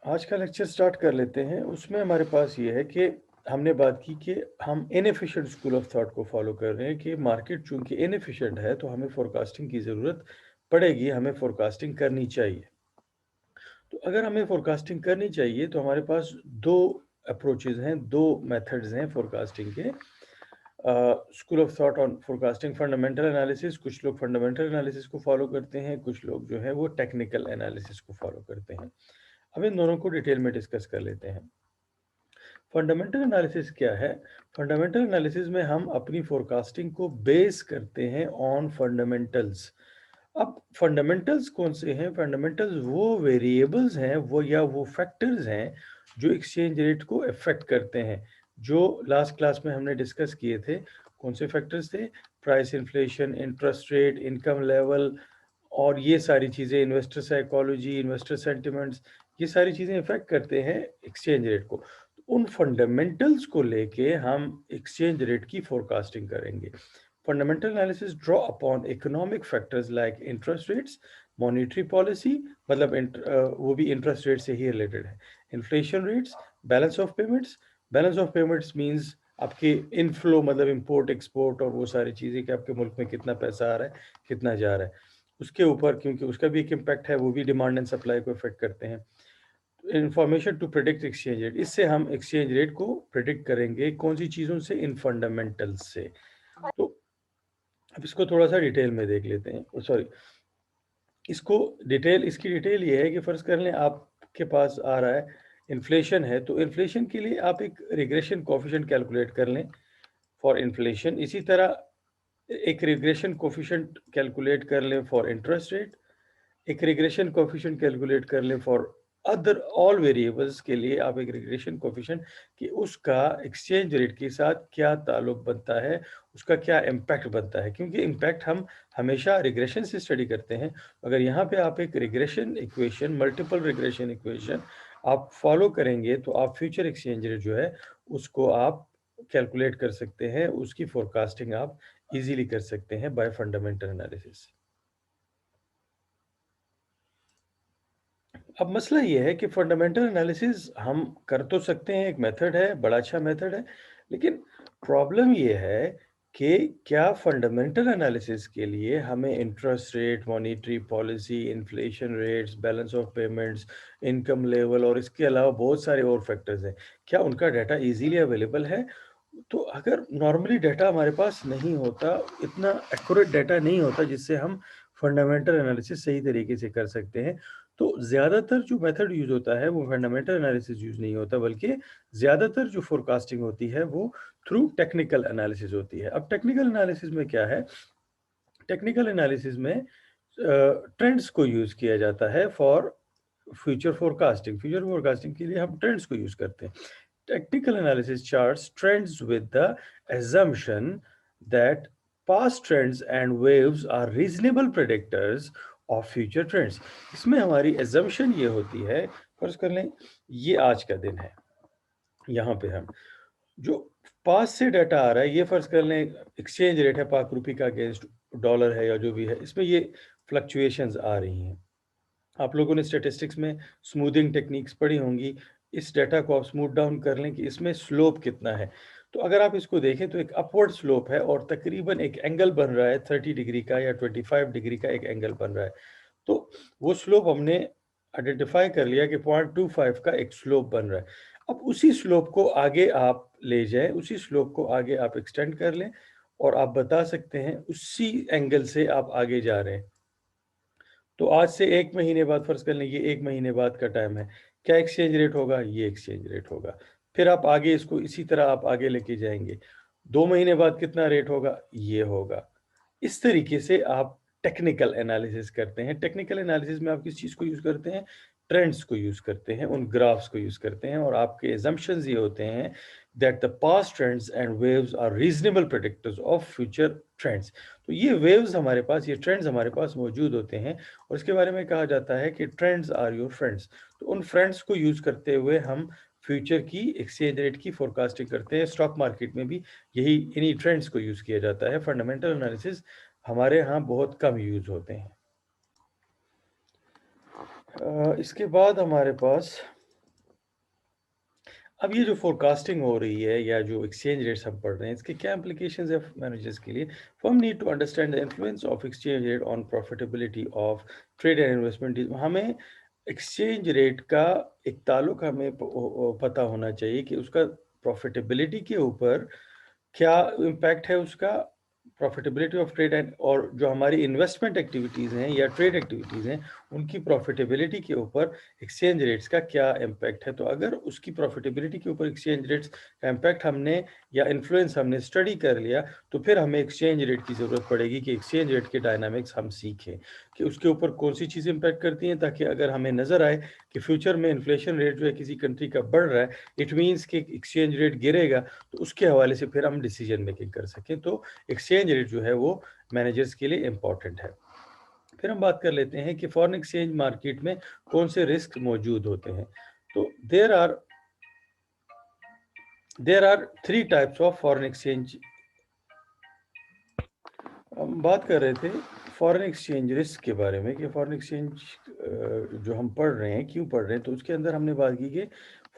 आज का lecture start कर लेते हैं। उसमें हमारे पास ये है कि हमने बात की कि हम इनएफिशिएंट स्कूल ऑफ थॉट को फॉलो कर रहे हैं कि मार्केट चूंकि इनएफिशिएंट है तो हमें फोरकास्टिंग की ज़रूरत पड़ेगी, हमें फोरकास्टिंग करनी चाहिए। तो अगर हमें फोरकास्टिंग करनी चाहिए तो हमारे पास दो अप्रोचेज हैं, दो मेथड्स हैं फोरकास्टिंग के। School of thought on forecasting, fundamental analysis. कुछ लोग फंडामेंटल एनालिसिस को फॉलो करते हैं, कुछ लोग जो है वो टेक्निकल एनालिसिस को फॉलो करते हैं। अब इन दोनों को डिटेल में डिस्कस कर लेते हैं। फंडामेंटल एनालिसिस क्या है? फंडामेंटल एनालिसिस में हम अपनी फोरकास्टिंग को बेस करते हैं ऑन फंडामेंटल्स। अब फंडामेंटल्स कौन से हैं? फंडामेंटल्स वो वेरिएबल्स हैं, वो या वो फैक्टर्स हैं जो एक्सचेंज रेट को अफेक्ट करते हैं, जो लास्ट क्लास में हमने डिस्कस किए थे। कौन से फैक्टर्स थे? Price inflation, interest rate, income level, और ये सारी चीज़ें, इन्वेस्टर साइकोलॉजी, इन्वेस्टर सेंटिमेंट्स, ये सारी चीज़ें इफेक्ट करते हैं एक्सचेंज रेट को। उन फंडामेंटल्स को लेके हम एक्सचेंज रेट की फोरकास्टिंग करेंगे। Fundamental analysis draw upon economic factors like interest rates, monetary policy, मतलब वो भी इंटरेस्ट रेट से ही रिलेटेड है, inflation rates, balance of payments. Balance of payments means आपके इनफ्लो, मतलब इंपोर्ट एक्सपोर्ट और वो सारी चीज़ें कि आपके मुल्क में कितना पैसा आ रहा है, कितना जा रहा है, उसके ऊपर, क्योंकि उसका भी एक इम्पैक्ट है, वो भी डिमांड एंड सप्लाई को इफेक्ट करते हैं। Information to predict exchange rate, इससे हम एक्सचेंज रेट को प्रिडिक्ट करेंगे। कौन सी चीज़ों से? इन फंडामेंटल्स से। तो अब इसको थोड़ा सा डिटेल में देख लेते हैं। सॉरी, इसकी डिटेल ये है कि फ़र्ज़ कर लें आपके पास आ रहा है इन्फ्लेशन है, तो इन्फ्लेशन के लिए आप एक रिग्रेशन कोएफिशिएंट कैलकुलेट कर लें फॉर इन्फ्लेशन। इसी तरह एक रिग्रेशन कोएफिशिएंट कैलकुलेट कर लें फॉर इंटरेस्ट रेट, एक रिग्रेशन कोएफिशिएंट कैलकुलेट कर लें फॉर अदर ऑल वेरिएबल्स के लिए आप एक रिग्रेशन कोएफिशिएंट कि उसका एक्सचेंज रेट के साथ क्या ताल्लुक बनता है, उसका क्या इम्पैक्ट बनता है, क्योंकि इम्पैक्ट हम हमेशा रिग्रेशन से स्टडी करते हैं। अगर यहाँ पे आप एक regression equation, multiple regression equation आप फॉलो करेंगे तो आप फ्यूचर एक्सचेंज रेट जो है उसको आप कैलकुलेट कर सकते हैं, उसकी फोरकास्टिंग आप इजीली कर सकते हैं बाय फंडामेंटल एनालिसिस। अब मसला ये है कि फंडामेंटल एनालिसिस हम कर तो सकते हैं, एक मेथड है, बड़ा अच्छा मेथड है, लेकिन प्रॉब्लम ये है कि क्या फंडामेंटल एनालिसिस के लिए हमें interest rate, monetary policy, inflation rates, balance of payments, income level और इसके अलावा बहुत सारे और फैक्टर्स हैं, क्या उनका डाटा इजीली अवेलेबल है? तो अगर नॉर्मली डाटा हमारे पास नहीं होता, इतना एक्यूरेट डाटा नहीं होता जिससे हम फंडामेंटल एनालिसिस सही तरीके से कर सकते हैं, तो ज़्यादातर जो मेथड यूज़ होता है वो फंडामेंटल एनालिसिस यूज़ नहीं होता, बल्कि ज़्यादातर जो फोरकास्टिंग होती है वो थ्रू टेक्निकल एनालिसिस होती है। अब टेक्निकल एनालिसिस में क्या है? टेक्निकल एनालिसिस में ट्रेंड्स को यूज़ किया जाता है for future forecasting. Future forecasting के लिए हम ट्रेंड्स को यूज़ करते हैं। Technical analysis charts trends with the assumption that past trends and waves are reasonable predictors of future trends. इसमें हमारी assumption ये होती है, फर्ज कर लें ये आज का दिन है, यहाँ पे हम जो पास से डाटा आ रहा है, ये फर्ज कर लें एक्सचेंज रेट है पाक रुपये का अगेंस्ट डॉलर है या जो भी है, इसमें ये फ्लक्चुएशंस आ रही हैं। आप लोगों ने स्टैटिस्टिक्स में स्मूथिंग टेक्निक्स पढ़ी होंगी। इस डाटा को आप स्मूथ डाउन कर लें कि इसमें स्लोप कितना है। तो अगर आप इसको देखें तो एक अपवर्ड स्लोप है और तकरीबन एक एंगल बन रहा है 30 डिग्री का या 25 डिग्री का एक एंगल बन रहा है। तो वो स्लोप हमने आइडेंटिफाई कर लिया कि 0.25 का एक स्लोप बन रहा है। अब उसी स्लोप को आगे आप ले जाएं, उसी स्लोप को आगे आप एक्सटेंड कर लें और आप बता सकते हैं उसी एंगल से आप आगे जा रहे हैं। तो आज से 1 महीने बाद फर्ज कर लें, ये 1 महीने बाद का टाइम है, क्या एक्सचेंज रेट होगा? ये एक्सचेंज रेट होगा। फिर आप आगे इसको इसी तरह आप आगे लेके जाएंगे, 2 महीने बाद कितना रेट होगा? ये होगा। इस तरीके से आप टेक्निकल एनालिसिस करते हैं। टेक्निकल एनालिसिस में आप किस चीज़ को यूज़ करते हैं? ट्रेंड्स को यूज़ करते हैं, उन ग्राफ्स को यूज़ करते हैं, और आपके assumptions ये होते हैं that the past trends and waves are reasonable predictors of future trends. तो ये वेव्स हमारे पास, ये ट्रेंड्स हमारे पास मौजूद होते हैं, और इसके बारे में कहा जाता है कि ट्रेंड्स आर योर फ्रेंड्स। तो उन फ्रेंड्स को यूज़ करते हुए हम फ्यूचर की एक्सचेंज रेट की फोरकास्टिंग करते हैं। स्टॉक मार्केट में भी यही इन्हीं ट्रेंड्स को यूज़ किया जाता है। फंडामेंटल एनालिसिस हमारे यहाँ बहुत कम यूज़ होते हैं। इसके बाद हमारे पास अब ये जो फोरकास्टिंग हो रही है या जो एक्सचेंज रेट्स हम पढ़ रहे हैं, इसके क्या इम्प्लीकेशंस है मैनेजर्स के लिए? Firm need to understand the influence of exchange rate on profitability of trade and investment. हमें एक्सचेंज रेट का एक ताल्लुक हमें पता होना चाहिए कि उसका प्रॉफिटेबिलिटी के ऊपर क्या इम्पैक्ट है उसका, प्रॉफिटेबिलिटी ऑफ ट्रेड एंड, और जो हमारी इन्वेस्टमेंट एक्टिविटीज़ हैं या ट्रेड एक्टिविटीज़ हैं, उनकी प्रॉफिटेबिलिटी के ऊपर एक्सचेंज रेट्स का क्या इम्पैक्ट है। तो अगर उसकी प्रॉफिटेबिलिटी के ऊपर एक्सचेंज रेट्स का इम्पैक्ट हमने या इन्फ्लुएंस हमने स्टडी कर लिया, तो फिर हमें एक्सचेंज रेट की ज़रूरत पड़ेगी कि एक्सचेंज रेट के डायनामिक्स हम सीखें कि उसके ऊपर कौन सी चीज़ इम्पैक्ट करती हैं, ताकि अगर हमें नज़र आए कि फ्यूचर में इन्फ्लेशन रेट जो है किसी कंट्री का बढ़ रहा है, इट मीन्स कि एक्सचेंज रेट गिरेगा, तो उसके हवाले से फिर हम डिसीजन मेकिंग कर सकें। तो एक्सचेंज रेट जो है वो मैनेजर्स के लिए इम्पॉर्टेंट है। फिर हम बात कर लेते हैं कि फॉरेन एक्सचेंज मार्केट में कौन से रिस्क मौजूद होते हैं। तो there are three types of foreign exchange. हम बात कर रहे थे फॉरेन एक्सचेंज रिस्क के बारे में कि फॉरेन एक्सचेंज जो हम पढ़ रहे हैं क्यों पढ़ रहे हैं, तो उसके अंदर हमने बात की कि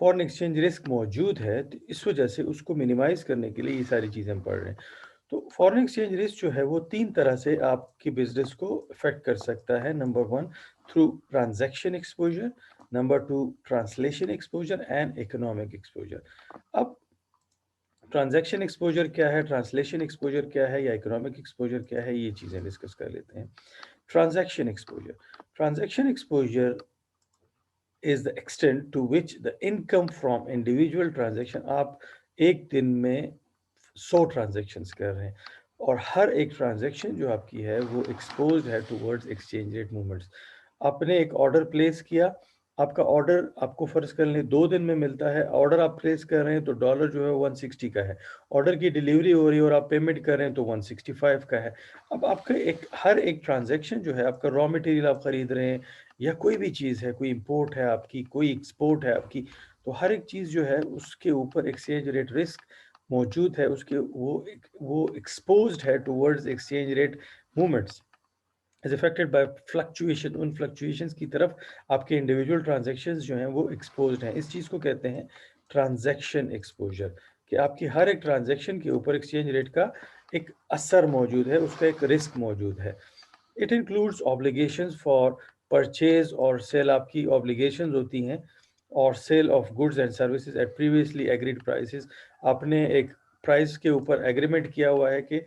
फॉरेन एक्सचेंज रिस्क मौजूद है, तो इस वजह से उसको मिनिमाइज करने के लिए ये सारी चीज़ें हम पढ़ रहे हैं। तो फॉरेन एक्सचेंज रिस्क जो है वो तीन तरह से आपकी बिजनेस को अफेक्ट कर सकता है। Number one, through transaction exposure. Number two, translation exposure and economic exposure. अब ट्रांजैक्शन एक्सपोजर क्या है, ट्रांसलेशन एक्सपोजर क्या है, या इकोनॉमिक एक्सपोजर क्या है, ये चीज़ें डिस्कस कर लेते हैं। Transaction exposure, transaction exposure is the extent to which the income from individual transaction, आप एक दिन में 100 ट्रांजेक्शन्स कर रहे हैं और हर एक ट्रांजेक्शन जो आपकी है वो एक्सपोज्ड है टुवर्ड्स एक्सचेंज रेट मूवमेंट्स। आपने एक ऑर्डर प्लेस किया, आपका ऑर्डर आपको फ़र्ज़ कर लें 2 दिन में मिलता है, ऑर्डर आप प्लेस कर रहे हैं तो डॉलर जो है 160 का है, ऑर्डर की डिलीवरी हो रही है और आप पेमेंट कर रहे हैं तो 165 का है। अब आपका हर एक ट्रांजेक्शन जो है, आपका रॉ मटेरियल आप खरीद रहे हैं या कोई भी चीज़ है, कोई इम्पोर्ट है आपकी, कोई एक्सपोर्ट है आपकी, तो हर एक चीज़ जो है उसके ऊपर एक्सचेंज रेट रिस्क मौजूद है, उसके वो एक्सपोज्ड है towards exchange rate movements, is affected by fluctuation. उन फ्लक्चुएशंस की तरफ आपके इंडिविजुअल ट्रांज़ैक्शंस जो हैं वो एक्सपोज्ड हैं। इस चीज़ को कहते हैं ट्रांज़ैक्शन एक्सपोज़र, कि आपकी हर एक ट्रांज़ैक्शन के ऊपर एक्सचेंज रेट का एक असर मौजूद है, उसका एक रिस्क मौजूद है। It includes obligations for purchase और सेल, आपकी ऑब्लिगेशंस होती हैं, और sale of goods and services at previously agreed prices. आपने एक प्राइस के ऊपर एग्रीमेंट किया हुआ है कि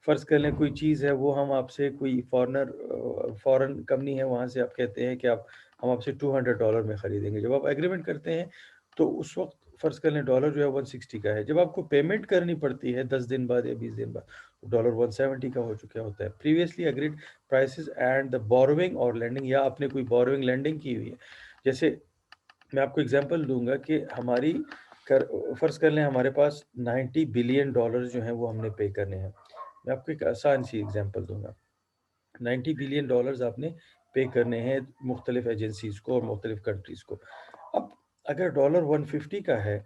फ़र्ज़ कर लें कोई चीज़ है, वो हम आपसे, कोई फॉरेन कंपनी है, वहाँ से आप कहते हैं कि आप हम आपसे $200 में ख़रीदेंगे। जब आप एग्रीमेंट करते हैं तो उस वक्त फ़र्ज़ कर लें डॉलर जो है 160 का है। जब आपको पेमेंट करनी पड़ती है 10 दिन बाद या 20 दिन बाद, तो डॉलर 170 का हो चुका होता है। Previously agreed prices and the borrowing और लेंडिंग, या आपने कोई बोरोइंग लेंडिंग की हुई है। जैसे मैं आपको एग्जांपल दूंगा कि हमारी फ़र्ज़ कर लें हमारे पास 90 बिलियन डॉलर जो हैं वो हमने पे करने हैं। मैं आपको एक आसान सी एग्जांपल दूंगा। 90 बिलियन डॉलर्स आपने पे करने हैं मुख्तलिफ एजेंसीज़ को और मुख्तलिफ कंट्रीज़ को। अब अगर डॉलर 150 का है,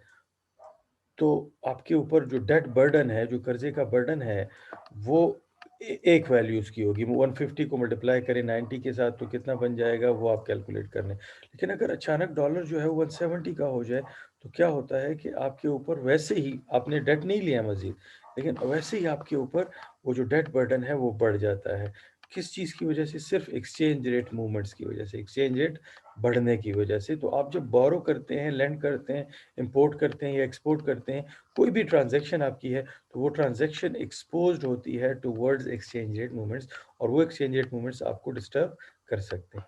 तो आपके ऊपर जो डेट बर्डन है, जो कर्ज़े का बर्डन है, वो एक वैल्यू उसकी होगी। 150 को मल्टीप्लाई करें 90 के साथ तो कितना बन जाएगा, वो आप कैलकुलेट कर लें। लेकिन अगर अचानक डॉलर जो है 170 का हो जाए, तो क्या होता है कि आपके ऊपर वैसे ही, आपने डेट नहीं लिया मज़ीद, लेकिन वैसे ही आपके ऊपर वो जो डेट बर्डन है वो बढ़ जाता है। किस चीज़ की वजह से? सिर्फ़ एक्सचेंज रेट मूवमेंट्स की वजह से, एक्सचेंज रेट बढ़ने की वजह से। तो आप जब बोरो करते हैं, लेंड करते हैं, इंपोर्ट करते हैं या एक्सपोर्ट करते हैं, कोई भी ट्रांज़ैक्शन आपकी है, तो वो ट्रांज़ैक्शन एक्सपोज़्ड होती है टुवर्ड्स एक्सचेंज रेट मूवमेंट्स, और वो एक्सचेंज रेट मूवमेंट्स आपको डिस्टर्ब कर सकते हैं।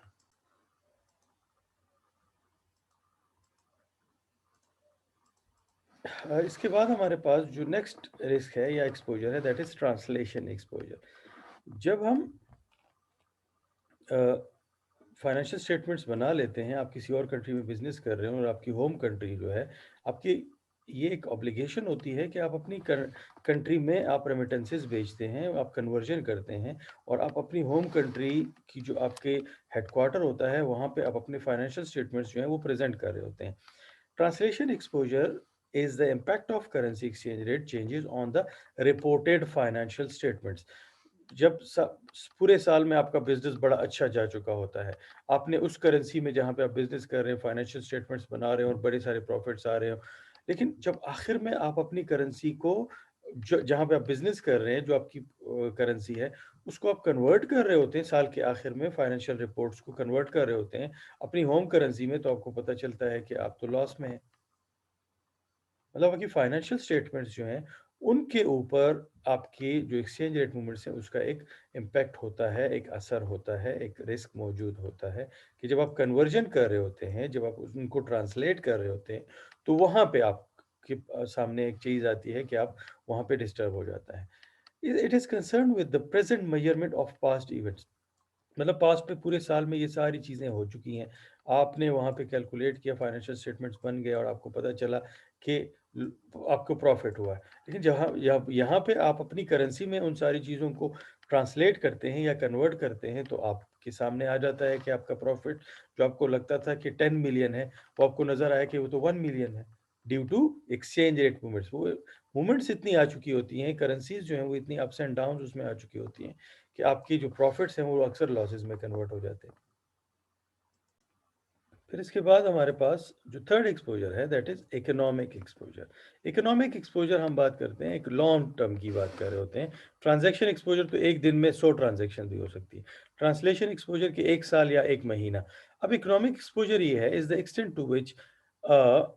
इसके बाद हमारे पास जो नेक्स्ट रिस्क है या एक्सपोज़र है, दैट इज़ ट्रांसलेशन एक्सपोज़र। जब हम फाइनेंशियल स्टेटमेंट्स बना लेते हैं, आप किसी और कंट्री में बिज़नेस कर रहे हो और आपकी होम कंट्री जो है, आपकी ये एक ऑब्लिगेशन होती है कि आप अपनी कंट्री में आप रेमिटेंसेस भेजते हैं, आप कन्वर्जन करते हैं, और आप अपनी होम कंट्री की जो आपके हेडक्वार्टर होता है, वहाँ पे आप अपने फाइनेंशियल स्टेटमेंट्स जो हैं वो प्रेज़ेंट कर रहे होते हैं। Translation exposure is the impact of currency exchange rate changes on the reported financial statements। जब पूरे साल में आपका बिजनेस बड़ा अच्छा जा चुका होता है, आपने उस करेंसी में जहाँ पे आप बिजनेस कर रहे हैं फाइनेंशियल स्टेटमेंट्स बना रहे हो और बड़े सारे प्रॉफिट्स आ रहे हो, लेकिन जब आखिर में आप अपनी करेंसी को ज जहाँ पे आप बिज़नेस कर रहे हैं, जो आपकी करेंसी है, उसको आप कन्वर्ट कर रहे होते हैं साल के आखिर में फाइनेंशियल रिपोर्ट्स को कन्वर्ट कर रहे होते हैं अपनी होम करेंसी में, तो आपको पता चलता है कि आप तो लॉस में हैं। मतलब आपकी फाइनेंशियल स्टेटमेंट्स जो हैं, उनके ऊपर आपकी जो एक्सचेंज रेट मूवमेंट्स हैं, उसका एक इम्पैक्ट होता है, एक असर होता है, एक रिस्क मौजूद होता है कि जब आप कन्वर्जन कर रहे होते हैं, जब आप उनको ट्रांसलेट कर रहे होते हैं, तो वहाँ पे आपके सामने एक चीज़ आती है कि आप वहाँ पे डिस्टर्ब हो जाता है। It is concerned with the present measurement of past events. मतलब पास्ट में पूरे साल में ये सारी चीज़ें हो चुकी हैं। आपने वहाँ पे कैलकुलेट किया, फाइनेंशियल स्टेटमेंट्स बन गए और आपको पता चला कि ल आपको प्रॉफ़िट हुआ है। लेकिन जहाँ यहाँ यहाँ पे आप अपनी करेंसी में उन सारी चीज़ों को ट्रांसलेट करते हैं या कन्वर्ट करते हैं, तो आपके सामने आ जाता है कि आपका प्रॉफ़िट जो आपको लगता था कि 10 मिलियन है, वो आपको नज़र आया कि वो तो 1 मिलियन है। Due to exchange rate movements. वो मूवमेंट्स इतनी आ चुकी होती हैं, करेंसीज़ जो हैं वो इतनी अप्स एंड डाउन्स उसमें आ चुकी होती हैं कि आपकी जो प्रॉफ़िट्स हैं, वो अक्सर लॉसेस में कन्वर्ट हो जाते हैं। फिर इसके बाद हमारे पास जो थर्ड एक्सपोज़र है that is economic exposure. Economic exposure हम बात करते हैं, एक लॉन्ग टर्म की बात कर रहे होते हैं। ट्रांज़ैक्शन एक्सपोज़र तो 1 दिन में 100 ट्रांज़ैक्शन भी हो सकती है। ट्रांसलेशन एक्सपोज़र के 1 साल या 1 महीना। अब इकोनॉमिक एक्सपोज़र ये है is the extent to which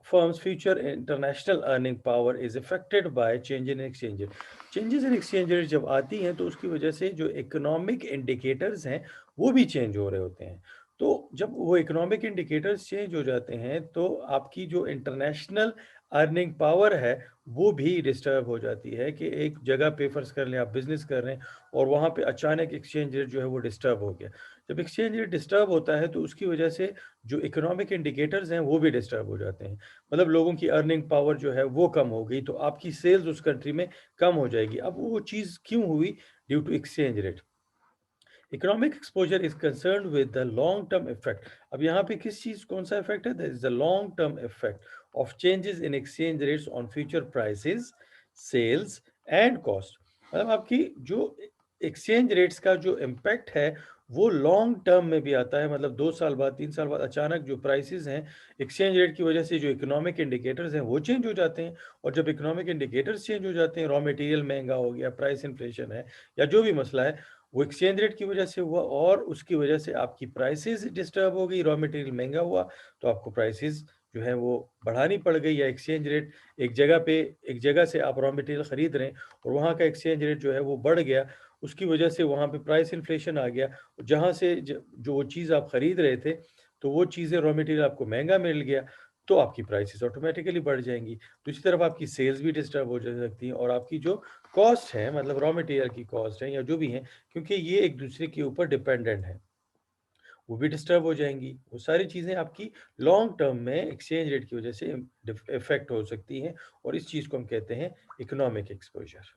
firm's future international earning power is affected by change in exchange rate। Changes in exchange rate जब आती हैं तो उसकी वजह से जो इकोनॉमिक इंडिकेटर्स हैं वो भी चेंज हो रहे होते हैं। तो जब वो इकोनॉमिक इंडिकेटर्स चेंज हो जाते हैं तो आपकी जो इंटरनेशनल अर्निंग पावर है वो भी डिस्टर्ब हो जाती है कि एक जगह पे फ़र्ज़ कर लें आप बिज़नेस कर रहे हैं और वहाँ पे अचानक एक्सचेंज रेट जो है वो डिस्टर्ब हो गया। जब एक्सचेंज रेट डिस्टर्ब होता है तो उसकी वजह से जो इकोनॉमिक इंडिकेटर्स हैं वो भी डिस्टर्ब हो जाते हैं। मतलब लोगों की अर्निंग पावर जो है वो कम हो गई, तो आपकी सेल्स उस कंट्री में कम हो जाएगी। अब वो चीज़ क्यों हुई? Due to exchange rate. Economic exposure is concerned with the long term effect. अब यहाँ पे किस चीज कौन सा इफेक्ट है? That is the long term effect of changes in exchange rates on future prices, sales and cost. मतलब आपकी जो एक्सचेंज रेट्स का जो इम्पैक्ट है वो लॉन्ग टर्म में भी आता है। मतलब 2 साल बाद, 3 साल बाद अचानक जो प्राइसेस हैं एक्सचेंज रेट की वजह से, जो इकोनॉमिक इंडिकेटर्स हैं वो चेंज हो जाते हैं। और जब इकोनॉमिक इंडिकेटर्स चेंज हो जाते हैं, रॉ मटेरियल महंगा हो गया, प्राइस इन्फ्लेशन है या जो भी मसला है, वो एक्सचेंज रेट की वजह से हुआ और उसकी वजह से आपकी प्राइसेस डिस्टर्ब हो गई, रॉ मटेरियल महँगा हुआ, तो आपको प्राइसेस जो है वो बढ़ानी पड़ गई। या एक्सचेंज रेट एक जगह से आप रॉ मटेरियल खरीद रहे हैं और वहाँ का एक्सचेंज रेट जो है वो बढ़ गया, उसकी वजह से वहाँ पे प्राइस इन्फ्लेशन आ गया। जहाँ से जो वो चीज़ आप खरीद रहे थे, तो वो चीज़ें रॉ मटेरियल आपको महँगा मिल गया, तो आपकी प्राइसेस ऑटोमेटिकली बढ़ जाएँगी। दूसरी तरफ आपकी सेल्स भी डिस्टर्ब हो जा सकती हैं और आपकी जो कॉस्ट है, मतलब रॉ मटेरियल की कॉस्ट है या जो भी है, क्योंकि ये एक दूसरे के ऊपर डिपेंडेंट है, वो भी डिस्टर्ब हो जाएँगी। वो सारी चीज़ें आपकी लॉन्ग टर्म में एक्सचेंज रेट की वज़ह से इफ़ेक्ट हो सकती हैं और इस चीज़ को हम कहते हैं इकोनॉमिक एक्सपोज़र।